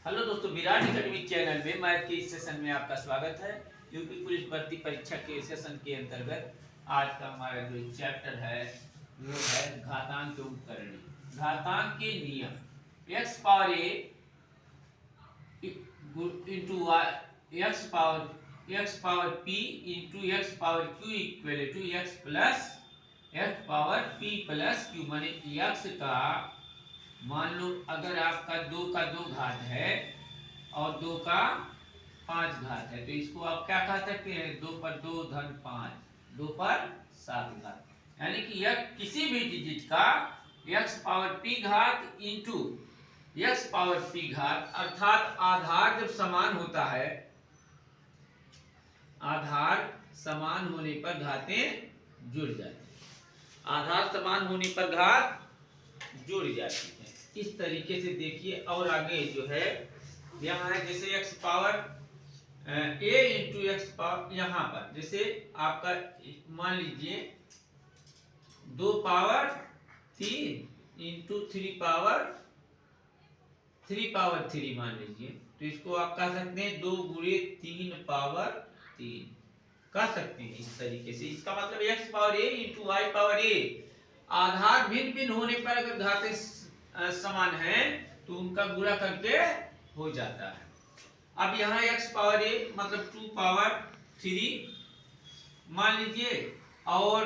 Hello दोस्तों, Virat academy channel में math के इस सेशन में आपका स्वागत है। यूपी पुलिस भर्ती परीक्षा के सेशन के अंतर्गत आज का हमारा जो चैप्टर है वो है घातांक के उपकरणी। घातांक के नियम। x power a into x power p into x power q equal to x plus x power p plus q, माने x का मान लो अगर आपका 2 का 2 घात है और 2 का 5 घात है तो इसको आप क्या कह सकते हैं? 2 पर 2 धन 5, 2 पर 7 घात, यानी कि यह किसी भी डिजिट का x पावर p घात इंटू x पावर p घात, अर्थात आधार जब समान होता है, आधार समान होने पर घातें जुड़ जाती हैं। आधार समान होने पर घात जुड़ जाती है। इस तरीके से देखिए। और आगे जो है यहाँ है जैसे x power a into x power, यहाँ पर जैसे आपका मान लीजिए 2 पावर 3 इंटू 3 पावर 3 मान लीजिए, तो इसको आप कह सकते हैं 2 गुणे 3 पावर 3 कह सकते हैं इस तरीके से। इसका मतलब x power a into Y power a, आधार भिन्न भिन्न होने पर अगर घातें समान है तो उनका गुणा करके हो जाता है। अब यहाँ x पावर a मतलब 2 पावर 3 मान लीजिए और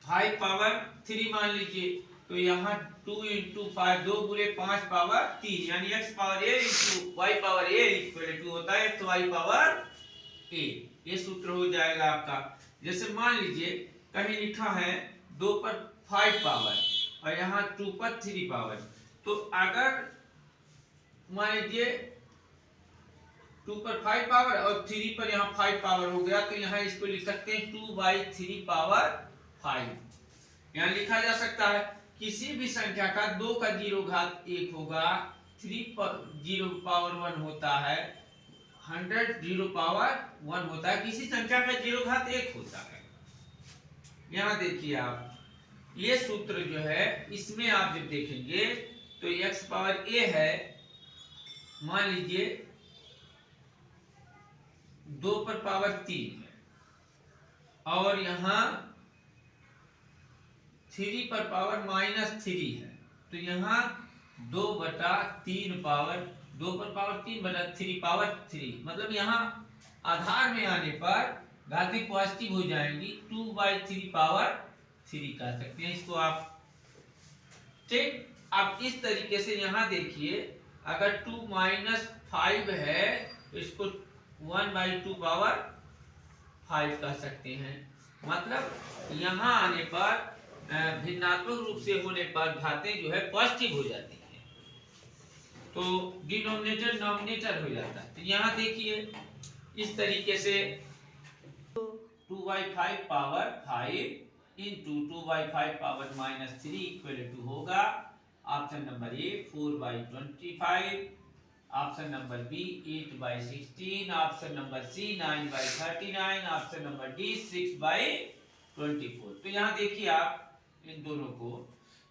5 पावर 3 मान लीजिए, तो यहाँ 2 इंटू 5, 2 गुणे 5 पावर 3, यानी x power a into Y power a equal to होता है x वाई पावर a। ये सूत्र हो जाएगा आपका। जैसे मान लीजिए कहीं लिखा है 2 पर 5 पावर और यहाँ 2 पर 3 पावर, तो अगर मान लीजिए 2 पर 5 पावर और 3 पर यहाँ 5 पावर हो गया, तो यहाँ इसको लिख सकते हैं 2/3 पावर 5। यहाँ लिखा जा सकता है किसी भी संख्या का 2 का 0 घात 1 होगा, 3 पर 0 पावर 1 होता है, 100 0 पावर 1 होता है, किसी संख्या का 0 घात 1 होता है। यहाँ देखिए आप ये सूत्र जो है इसमें आप जब देखेंगे तो x पावर a है, मान लीजिए 2 पर पावर 3 है और यहाँ 3 पर पावर -3 है, तो यहाँ 2/3 पावर 2 पर पावर 3/3 पावर 3, मतलब यहाँ आधार में आने पर घातें पॉजिटिव हो जाएंगी, 2/3 पावर 3 कह सकते हैं इसको आप। ठीक, अब इस तरीके से यहाँ देखिए अगर 2 - 5 है तो इसको 1/2 पावर 5 कह सकते हैं। मतलब यहाँ आने पर भिन्नात्मक रूप से होने पर घातें जो है पॉजिटिव हो जाती हैं, तो डिनोमिनेटर नॉमिनेटर हो जाता है। तो यहाँ देखिए इस तरीके से 2/5 power 5 into 2/5 power -3 equal to होगा option number A 4/25, option number B 8/16, option number C 9/39, option number D 6/24। तो यहाँ देखिए आप इन दोनों को,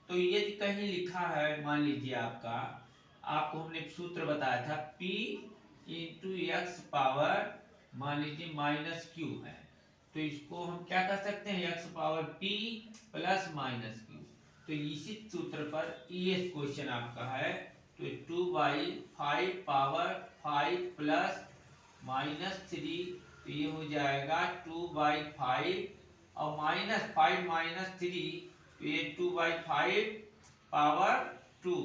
तो ये कहीं लिखा है, मान लीजिए आपको हमने सूत्र बताया था p इंटू एक्स पावर मान लीजिए -q है, तो इसको हम क्या कर सकते हैं x power p plus -q। तो इसी सूत्र पर ये क्वेश्चन आपका है, तो 2/5 पावर 5 प्लस -3, तो ये हो जाएगा 2/5 और -5 - 3, तो ये 2/5 पावर 2,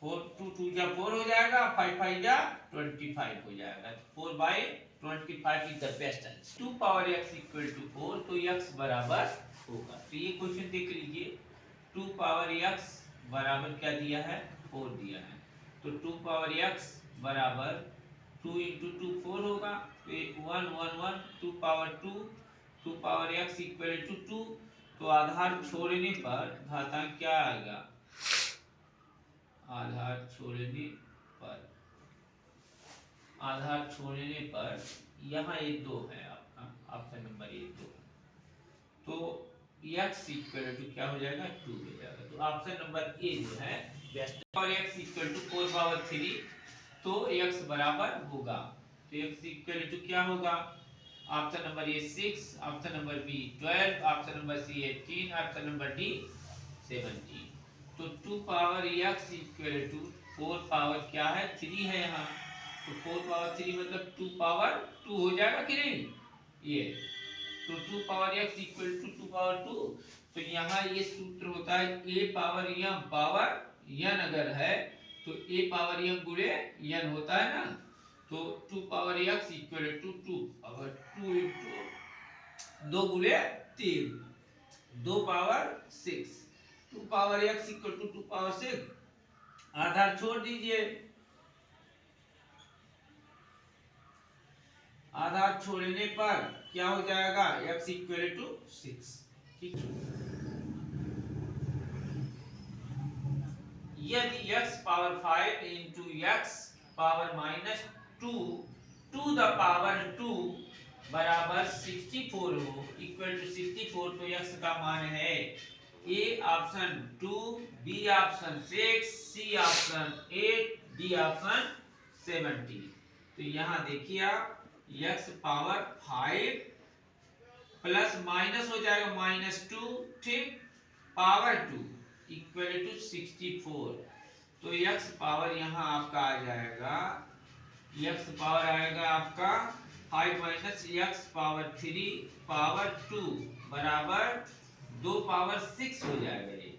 4 2 2 जा 4 हो जाएगा, 5 5 जा 25 हो जाएगा, 4/25 is the best answer. 2 power x equal to 4, तो x बराबर होगा, तो ये क्वेश्चन देख लीजिए 2 पावर x बराबर क्या दिया है, 4 दिया है, तो 2 पावर x बराबर 2 इंटू 2 4 होगा, तो 1 1 1 2 power 2, 2 power x equal to 2, तो आधार छोड़ने पर घातांक क्या आएगा, आधार छोड़ने पर यहाँ एक 2 है आपका, ऑप्शन नंबर 1 2, तो x इक्वल टू क्या हो जाएगा 2 हो जाएगा। तो ऑप्शन नंबर ए जो है बेस्ट। और x इक्वल टू 4 पावर 3 तो x बराबर होगा, तो x इक्वल टू क्या होगा, option number A 6, option number B 12, option number C 18, option number D 17। तो 2 power x equal to 4 power क्या है 3 है यहाँ, तो 4 पावर 3 मतलब 2 पावर 2 हो जाएगा कि नहीं ये। तो 2 power x equal to 2 power 2, तो यहाँ ये सूत्र होता है a power m power n अगर है तो a पावर m गुणे n होता है ना, तो 2 power x equal to 2 power 2 into 2 गुणे 3 2 power 6, 2 power x equal to 2 power 6, आधार छोड़ दीजिए, आधार छोड़ने पर क्या हो जाएगा x इक्वल टू 6। ठीक, यदि x power 5 into x power minus 2 to the power 2 बराबर 64 हो, इक्वल टू 64, तो x का मान है a option 2, b option 6, c option 8, d option 70। तो यहाँ देखिए आप x पावर 5 प्लस माइनस हो जाएगा -2, ठीक, पावर 2 इक्वल टू 64, तो x पावर यहाँ आपका आ जाएगा, x पावर आएगा आपका 5 माइनस x पावर 3 पावर 2 बराबर 2 पावर 6 हो जाएगा ये,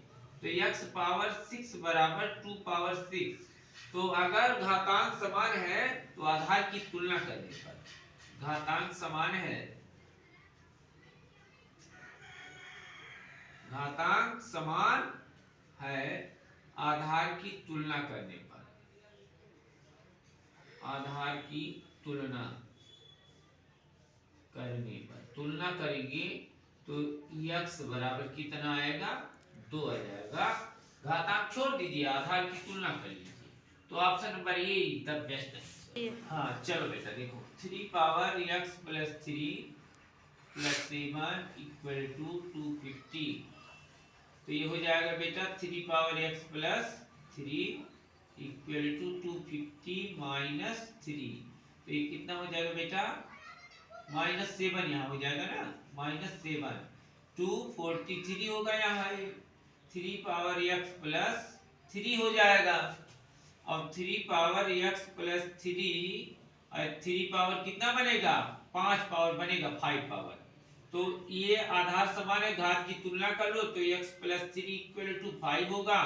तो x पावर 6 बराबर 2 पावर 6। तो अगर घातांक समान है तो आधार की तुलना करने पर, घातांक समान है, घातांक समान है आधार की तुलना करने पर, आधार की तुलना करने पर तुलना करेंगे तो x बराबर कितना आएगा 2 आ जाएगा, घातांक छोड़ दीजिए आधार की तुलना कर लीजिए, तो option number A the best है। हाँ चलो बेटा देखो 3 power x plus 3 plus 7 equal to 250, तो ये हो जाएगा बेटा 3 power x plus 3 equal to 250 minus 3, तो ये कितना हो जाएगा बेटा -7 यहाँ हो जाएगा ना, -7 243 होगा यहाँ, 3 पावर x प्लस 3 हो जाएगा, अब 3 पावर x प्लस 3 और 3 पावर कितना बनेगा 5 पावर बनेगा 5 पावर, तो ये आधार समान है, घात की तुलना कर लो, तो x प्लस 3 इक्वल टू 5 होगा,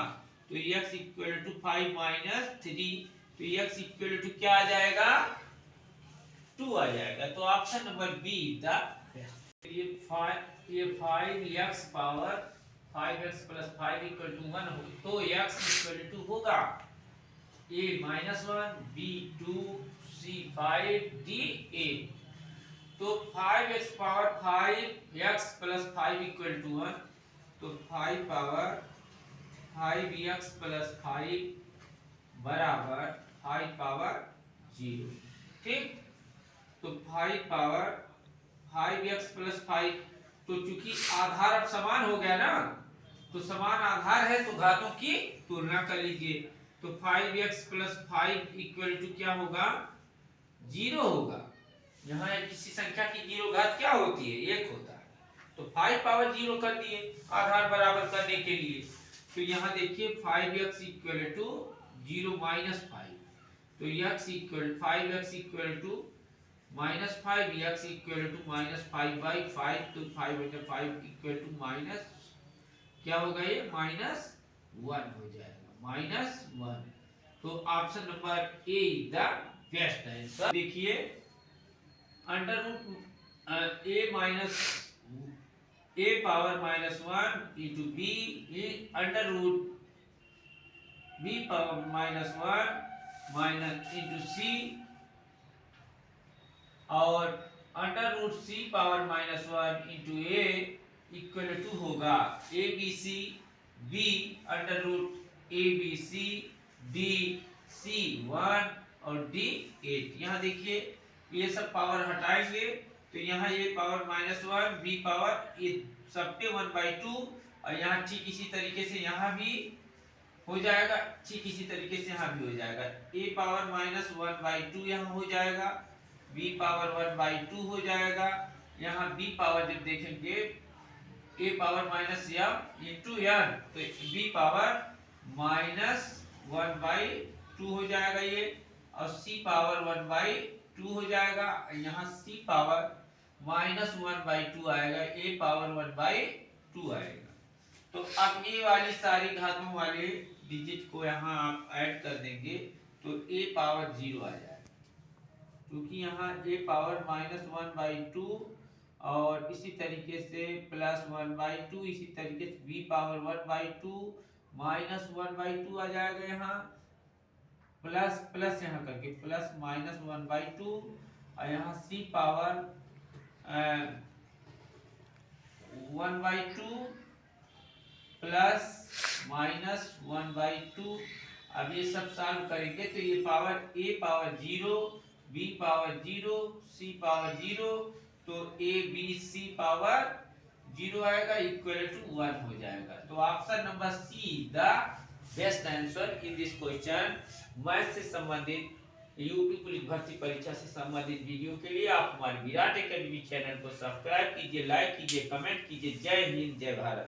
तो x इक्वल टू 5 माइनस 3, तो x इक्वल टू क्या आ जाएगा 2 आ जाएगा, तो option number be the best. ये 5x power 5x plus 5 equal to 1 हो, तो x इक्वल टू होगा a -1 b 2 c 5 d 8, तो 5x power 5x plus 5 equal to 1, तो 5 पावर 5x प्लस 5 बराबर 5 पावर 0, ठीक, तो 5 पावर 5x प्लस 5, तो चूंकि आधार अब समान हो गया ना, तो समान आधार है तो घातों की तुलना कर लीजिए, तो 5x प्लस 5 इक्वल टू क्या होगा 0 होगा, यहाँ किसी संख्या की 0 घात क्या होती है 1 होता है, तो 5 पावर 0 कर दिए आधार बराबर करने के लिए, तो यहाँ देखिए 5x इक्वल टू 0 माइनस 5, तो x equal 5x equal to minus 5, x equal to minus 5/5, तो 5/5 इक्वल टू माइनस क्या होगा ये -1 हो जाएगा, -1, तो option number A the best है। देखिए under root a minus a power -1 into b under root b power -1 minus into c और under root c power -1 into a equal to होगा a b c b under root a b c d c 1 और d 8। यहाँ देखिए ये सब power हटाएंगे तो यहाँ ये पावर -1 b पावर सबके 1/2 और यहाँ ठीक इसी तरीके से यहाँ भी हो जाएगा, ठीक इसी तरीके से यहाँ भी हो जाएगा। a पावर माइनस 1/2 यहाँ हो जाएगा, b पावर 1/2 हो जाएगा। यहाँ b पावर जब देखेंगे a power minus m into n तो b पावर माइनस 1/2 हो जाएगा ये, और c पावर 1/2 हो जाएगा। यहाँ c पावर माइनस 1/2 आएगा, a पावर 1/2 आएगा। तो अब ये वाली सारी घातों वाले डिजिट को यहाँ आप ऐड कर देंगे तो a पावर 0 आ जाएगा, क्योंकि यहाँ a पावर माइनस 1/2 और इसी तरीके से प्लस 1/2, इसी तरीके से b पावर 1/2 माइनस 1/2 आ जाएगा। यहाँ प्लस प्लस यहाँ करके प्लस माइनस 1/2 और यहाँ c पावर 1/2 प्लस माइनस 1/2। अब ये सब सॉल्व करेंगे तो ये power a power 0, b power 0, c power 0, तो a b c पावर 0 आएगा, इक्वल टू 1 हो जाएगा। तो option number see the best answer in this question. Math से संबंधित यूपी पुलिस भर्ती परीक्षा से संबंधित वीडियो के लिए आप हमारे विराट एकेडमी चैनल को सब्सक्राइब कीजिए, लाइक कीजिए, कमेंट कीजिए। जय हिंद, जय भारत।